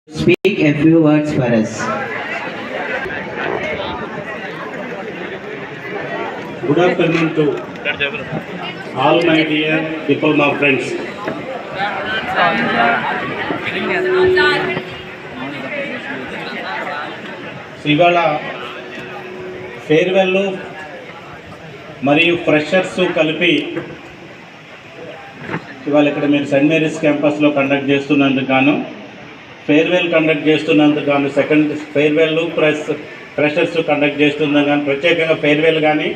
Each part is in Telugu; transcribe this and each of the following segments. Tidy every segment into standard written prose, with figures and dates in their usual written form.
Speak a few words for us. Good afternoon to all my dear diploma friends. ఇవాళ ఫేర్వెల్ మరియు ఫ్రెషర్స్ కలిపి ఇవాళ ఇక్కడ మీరు సెయింట్ మేరీస్ క్యాంపస్లో కండక్ట్ చేస్తున్నందుకు గాను, ఫేర్వెల్ కండక్ట్ చేస్తున్నందుకు గాను, second farewell plus freshers conduct చేస్తున్నందుకు కానీ, ప్రత్యేకంగా ఫేర్వెల్ కానీ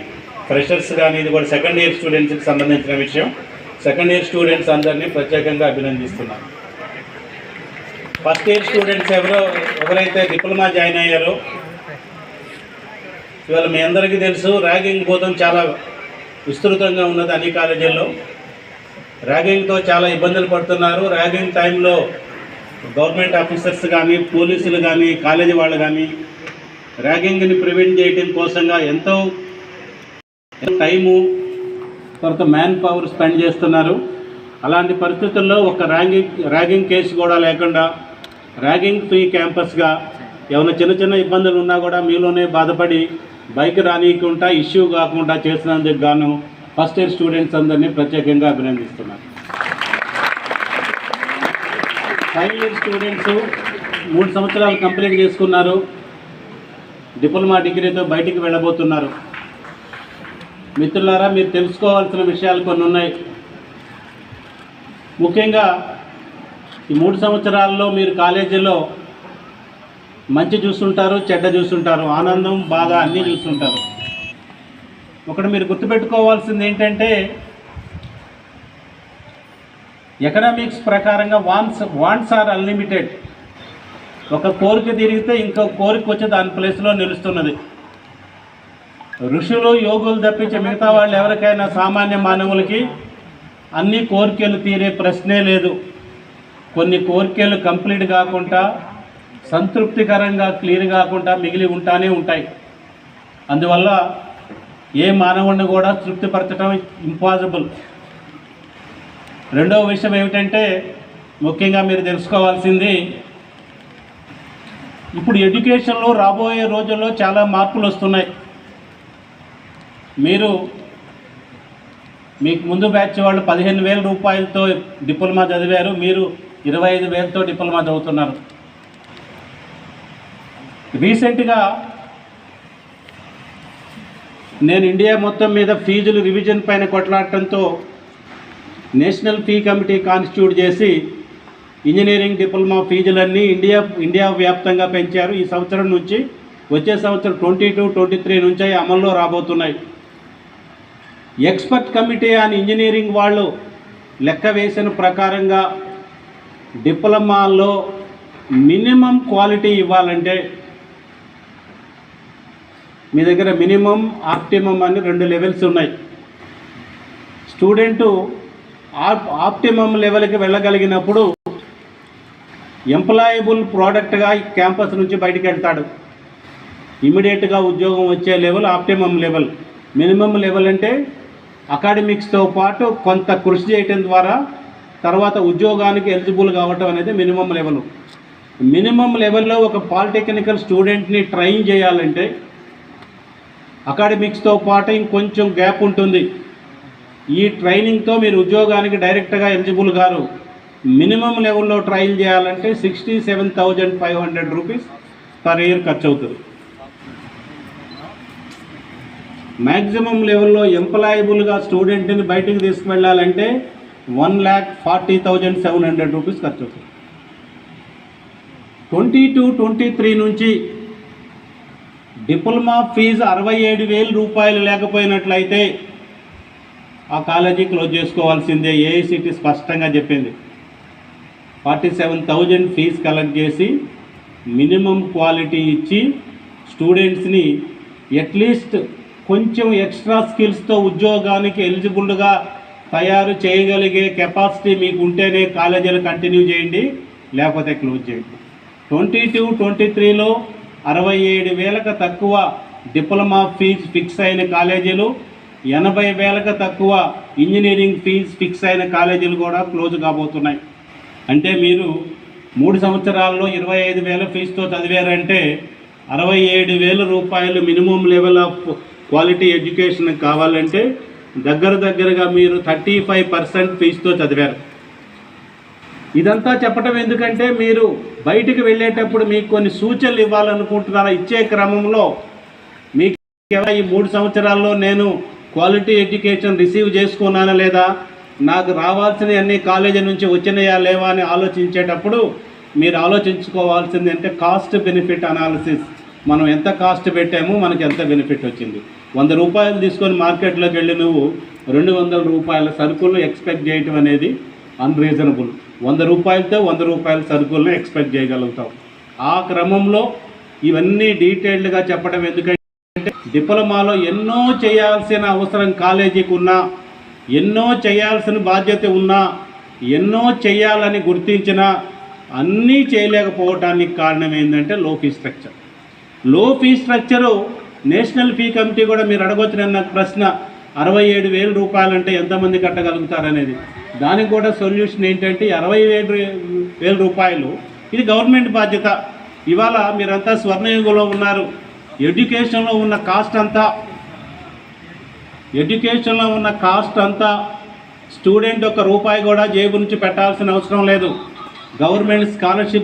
ఫ్రెషర్స్ కానీ ఇది కూడా సెకండ్ ఇయర్ స్టూడెంట్స్కి సంబంధించిన విషయం. సెకండ్ ఇయర్ స్టూడెంట్స్ అందరినీ ప్రత్యేకంగా అభినందిస్తున్నాను. ఫస్ట్ ఇయర్ స్టూడెంట్స్ ఎవరైతే డిప్లొమా జాయిన్ అయ్యారో ఇవాళ మీ అందరికీ తెలుసు, ర్యాగింగ్ భూతం చాలా విస్తృతంగా ఉన్నది. అన్ని కాలేజీల్లో ర్యాగింగ్తో చాలా ఇబ్బందులు పడుతున్నారు. ర్యాగింగ్ టైంలో గవర్నమెంట్ ఆఫీసర్స్ కానీ, పోలీసులు కానీ, కాలేజీ వాళ్ళు కానీ ర్యాగింగ్ని ప్రివెంట్ చేయడం కోసంగా ఎంతో టైము, తర్వాత మ్యాన్ పవర్ స్పెండ్ చేస్తున్నారు. అలాంటి పరిస్థితుల్లో ఒక ర్యాగింగ్ కేసు కూడా లేకుండా ర్యాగింగ్ ఫ్రీ క్యాంపస్గా ఏమైనా చిన్న చిన్న ఇబ్బందులు ఉన్నా కూడా మీలోనే బాధపడి బైక్ రానియకుండా ఇష్యూ కాకుండా చేసినందుకు గాను ఫస్ట్ ఇయర్ స్టూడెంట్స్ అందరినీ ప్రత్యేకంగా అభినందిస్తున్నారు. ఫైనల్ ఇయర్ స్టూడెంట్స్ 3 సంవత్సరాలు కంప్లీట్ చేసుకున్నారు. డిప్లొమా డిగ్రీతో బయటికి వెళ్ళబోతున్నారు. మిత్రులారా, మీరు తెలుసుకోవాల్సిన విషయాలు కొన్ని ఉన్నాయి. ముఖ్యంగా ఈ 3 సంవత్సరాల్లో మీరు కాలేజీలో మంచి చూస్తుంటారు, చెడ్డ చూస్తుంటారు, ఆనందం, బాధ అన్నీ చూస్తుంటారు. ఒకటి మీరు గుర్తుపెట్టుకోవాల్సింది ఏంటంటే, ఎకనామిక్స్ ప్రకారంగా వాంట్స్ ఆర్ అన్లిమిటెడ్. ఒక కోరిక తిరిగితే ఇంకో కోరిక వచ్చి దాని ప్లేస్లో నిలుస్తున్నది. ఋషులు, యోగులు తప్పించి మిగతా వాళ్ళు ఎవరికైనా సామాన్య మానవులకి అన్ని కోరికలు తీరే ప్రశ్నే లేదు. కొన్ని కోరికలు కంప్లీట్ కాకుండా, సంతృప్తికరంగా క్లియర్ కాకుండా మిగిలి ఉంటానే ఉంటాయి. అందువల్ల ఏ మానవుడిని కూడా తృప్తిపరచడం ఇంపాసిబుల్. రెండవ విషయం ఏమిటంటే, ముఖ్యంగా మీరు తెలుసుకోవాల్సింది, ఇప్పుడు ఎడ్యుకేషన్లో రాబోయే రోజుల్లో చాలా మార్పులు వస్తున్నాయి. మీకు ముందు బ్యాచ్ వాళ్ళు 15,000 రూపాయలతో డిప్లొమా చదివారు, మీరు 25,000తో డిప్లొమా చదువుతున్నారు. రీసెంట్గా నేను ఇండియా మొత్తం మీద ఫీజులు రివిజన్ పైన కొట్లాడటంతో నేషనల్ ఫీ కమిటీ కాన్స్టిట్యూట్ చేసి ఇంజనీరింగ్ డిప్లొమా ఫీజులన్నీ ఇండియా వ్యాప్తంగా పెంచారు. ఈ సంవత్సరం నుంచి వచ్చే సంవత్సరం 22-23 నుంచి అమల్లో రాబోతున్నాయి. ఎక్స్పర్ట్ కమిటీ ఆన్ ఇంజనీరింగ్ వాళ్ళు లెక్క వేసిన ప్రకారంగా డిప్లొమాలో మినిమం క్వాలిటీ ఇవ్వాలంటే మీ దగ్గర మినిమం, ఆప్టిమమ్ అని 2 లెవెల్స్ ఉన్నాయి. స్టూడెంటు ఆప్టిమమ్ లెవెల్కి వెళ్ళగలిగినప్పుడు ఎంప్లాయబుల్ ప్రోడక్ట్గా క్యాంపస్ నుంచి బయటికి వెళ్తాడు. ఇమీడియట్గా ఉద్యోగం వచ్చే level optimum level. Minimum level అంటే అకాడమిక్స్తో పాటు కొంత కృషి చేయటం ద్వారా తర్వాత ఉద్యోగానికి ఎలిజిబుల్ కావటం అనేది మినిమం లెవెల్. మినిమం లెవెల్లో ఒక పాలిటెక్నికల్ స్టూడెంట్ని ట్రైన్ చేయాలంటే అకాడమిక్స్తో పాటు ఇంకొంచెం గ్యాప్ ఉంటుంది. ఈ ట్రైనింగ్తో మీరు ఉద్యోగానికి డైరెక్ట్గా ఎలిజిబుల్ గారు. మినిమం లెవెల్లో ట్రైన్ చేయాలంటే 67,500 రూపీస్ పర్ ఇయర్ ఖర్చు అవుతుంది. మ్యాక్సిమం లెవెల్లో ఎంప్లాయబుల్గా స్టూడెంట్ని బయటకు తీసుకువెళ్ళాలంటే 1,40,700 రూపీస్ ఖర్చు అవుతుంది. 22-23 నుంచి డిప్లొమా ఫీజు 67,000 రూపాయలు లేకపోయినట్లయితే ఆ కాలేజీ క్లోజ్ చేసుకోవాల్సిందే. ఏఐసిటి స్పష్టంగా చెప్పింది. 47,000 ఫీజు కలెక్ట్ చేసి మినిమం క్వాలిటీ ఇచ్చి స్టూడెంట్స్ని అట్లీస్ట్ కొంచెం ఎక్స్ట్రా స్కిల్స్తో ఉద్యోగానికి ఎలిజిబుల్గా తయారు చేయగలిగే కెపాసిటీ మీకు ఉంటేనే కాలేజీలు కంటిన్యూ చేయండి, లేకపోతే క్లోజ్ చేయండి. 22-23లో 67,000కు తక్కువ డిప్లొమా ఫీజు ఫిక్స్ అయిన కాలేజీలు, 80,000కు తక్కువ ఇంజనీరింగ్ ఫీజు ఫిక్స్ అయిన కాలేజీలు కూడా క్లోజ్ కాబోతున్నాయి. అంటే మీరు 3 సంవత్సరాల్లో 25,000 ఫీజుతో చదివారంటే 67,000 రూపాయలు minimum level of quality education కావాలంటే దగ్గరగా మీరు 35% ఫీజుతో చదివారు. ఇదంతా చెప్పడం ఎందుకంటే మీరు బయటికి వెళ్ళేటప్పుడు మీకు కొన్ని సూచనలు ఇవ్వాలనుకుంటున్నారా, ఇచ్చే క్రమంలో మీకు ఈ 3 సంవత్సరాల్లో నేను క్వాలిటీ ఎడ్యుకేషన్ రిసీవ్ చేసుకున్నానా లేదా, నాకు రావాల్సిన అన్ని కాలేజీ నుంచి వచ్చినాయా లేవా అని ఆలోచించేటప్పుడు మీరు ఆలోచించుకోవాల్సింది అంటే కాస్ట్ బెనిఫిట్ అనాలిసిస్. మనం ఎంత కాస్ట్ పెట్టామో మనకి ఎంత బెనిఫిట్ వచ్చింది. 100 రూపాయలు తీసుకొని మార్కెట్లోకి వెళ్ళి నువ్వు 200 రూపాయల సరుకులను ఎక్స్పెక్ట్ చేయటం అనేది అన్రీజనబుల్. 100 రూపాయలతో 100 రూపాయల సరుకులను ఎక్స్పెక్ట్ చేయగలుగుతాం. ఆ క్రమంలో ఇవన్నీ డీటెయిల్డ్గా చెప్పడం ఎందుకంటే డిప్లొమాలో ఎన్నో చేయాల్సిన అవసరం కాలేజీకి ఉన్నా, ఎన్నో చేయాల్సిన బాధ్యత ఉన్నా, ఎన్నో చేయాలని గుర్తించినా అన్నీ చేయలేకపోవటానికి కారణం ఏంటంటే లో ఫీ స్ట్రక్చర్. లో fee structure national fee committee కూడా మీరు అడగొచ్చిన ప్రశ్న 67,000 రూపాయలు అంటే ఎంతమంది కట్టగలుగుతారనేది. దానికి కూడా సొల్యూషన్ ఏంటంటే 67,000 రూపాయలు ఇది గవర్నమెంట్ బాధ్యత. ఇవాళ మీరంతా స్వర్ణయుగంలో ఉన్నారు. ఎడ్యుకేషన్లో ఉన్న కాస్ట్ అంతా స్టూడెంట్ 1 రూపాయి కూడా జేబు నుంచి పెట్టాల్సిన అవసరం లేదు. Government scholarship